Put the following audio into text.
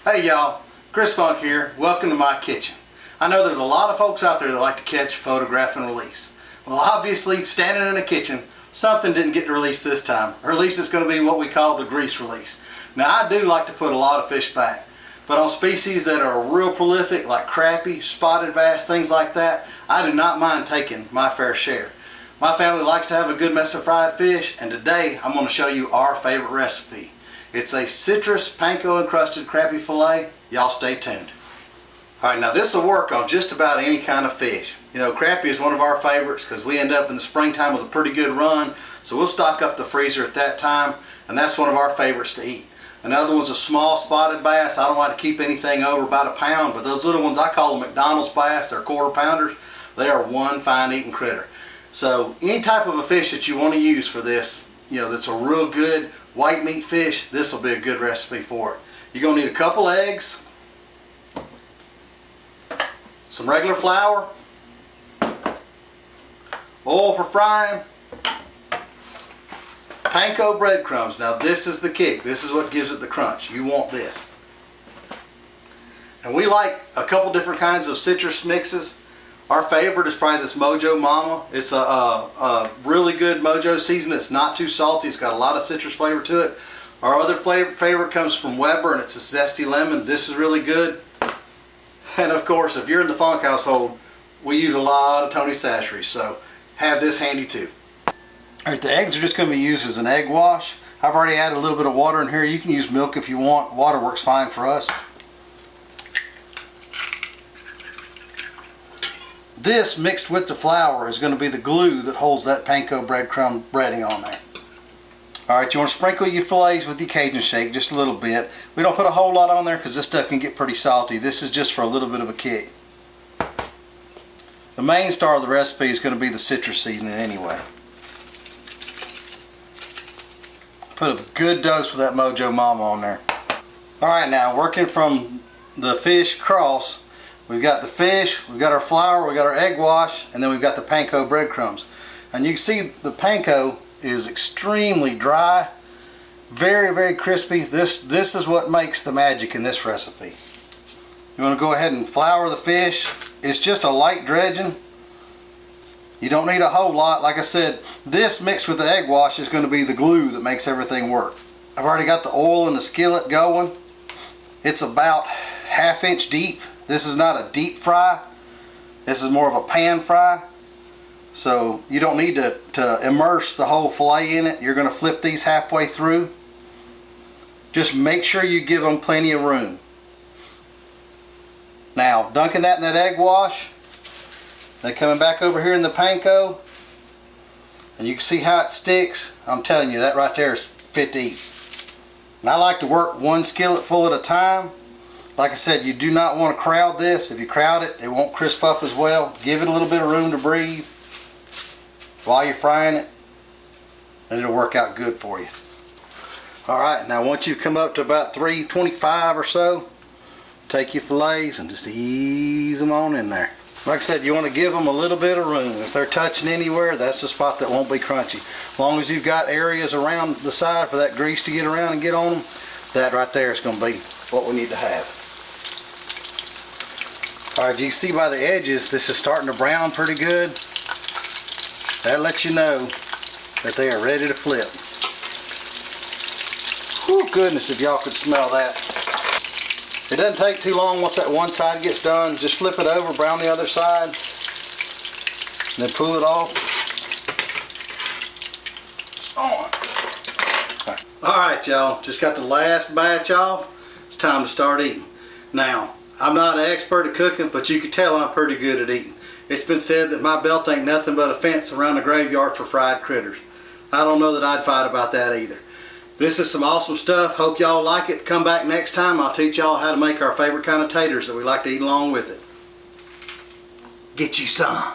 Hey y'all, Chris Funk here. Welcome to my kitchen. I know there's a lot of folks out there that like to catch, photograph, and release. Well, obviously, standing in a kitchen, something didn't get to release this time. Release is going to be what we call the grease release. Now, I do like to put a lot of fish back, but on species that are real prolific, like crappie, spotted bass, things like that, I do not mind taking my fair share. My family likes to have a good mess of fried fish, and today I'm going to show you our favorite recipe. It's a citrus panko encrusted crappie fillet. Y'all stay tuned. Alright, now this will work on just about any kind of fish. You know, crappie is one of our favorites because we end up in the springtime with a pretty good run, so we'll stock up the freezer at that time, and that's one of our favorites to eat. Another one's a small spotted bass. I don't like to keep anything over about a pound, but those little ones, I call them McDonald's bass. They're quarter pounders. They are one fine eating critter. So any type of a fish that you want to use for this, you know, that's a real good white meat fish, this will be a good recipe for it. You're going to need a couple eggs, some regular flour, oil for frying, panko breadcrumbs. Now this is the kick. This is what gives it the crunch. You want this. And we like a couple different kinds of citrus mixes. Our favorite is probably this Mojo Mama. It's a really good Mojo season. It's not too salty. It's got a lot of citrus flavor to it. Our other favorite comes from Weber, and it's a zesty lemon. This is really good. And of course, if you're in the Funk household, we use a lot of Tony Chachere's, so have this handy too. Alright, the eggs are just going to be used as an egg wash. I've already added a little bit of water in here. You can use milk if you want. Water works fine for us. This mixed with the flour is going to be the glue that holds that panko breadcrumb breading on there. Alright, you want to sprinkle your fillets with your Cajun shake just a little bit. We don't put a whole lot on there because this stuff can get pretty salty. This is just for a little bit of a kick. The main star of the recipe is going to be the citrus seasoning anyway. Put a good dose of that Mojo Mama on there. Alright, now working from the fish cross, we've got the fish, we've got our flour, we've got our egg wash, and then we've got the panko breadcrumbs. And you can see the panko is extremely dry, very, very crispy. This is what makes the magic in this recipe. You want to go ahead and flour the fish. It's just a light dredging. You don't need a whole lot. Like I said, this mixed with the egg wash is going to be the glue that makes everything work. I've already got the oil in the skillet going. It's about 1/2 inch deep. This is not a deep fry. This is more of a pan fry. So you don't need to immerse the whole fillet in it. You're going to flip these halfway through. Just make sure you give them plenty of room. Now, dunking that in that egg wash. Then coming back over here in the panko. And you can see how it sticks. I'm telling you, that right there is fit to eat. And I like to work one skillet full at a time. Like I said, you do not want to crowd this. If you crowd it, it won't crisp up as well. Give it a little bit of room to breathe while you're frying it, and it'll work out good for you. Alright, now once you come up to about 325 or so, take your fillets and just ease them on in there. Like I said, you want to give them a little bit of room. If they're touching anywhere, that's the spot that won't be crunchy. As long as you've got areas around the side for that grease to get around and get on them, that right there is going to be what we need to have. Alright, you can see by the edges, this is starting to brown pretty good. That lets you know that they are ready to flip. Whew, goodness, if y'all could smell that. It doesn't take too long once that one side gets done. Just flip it over, brown the other side, and then pull it off. It's on. Alright, y'all, just got the last batch off. It's time to start eating. Now, I'm not an expert at cooking, but you can tell I'm pretty good at eating. It's been said that my belt ain't nothing but a fence around the graveyard for fried critters. I don't know that I'd fight about that either. This is some awesome stuff. Hope y'all like it. Come back next time. I'll teach y'all how to make our favorite kind of taters that we like to eat along with it. Get you some.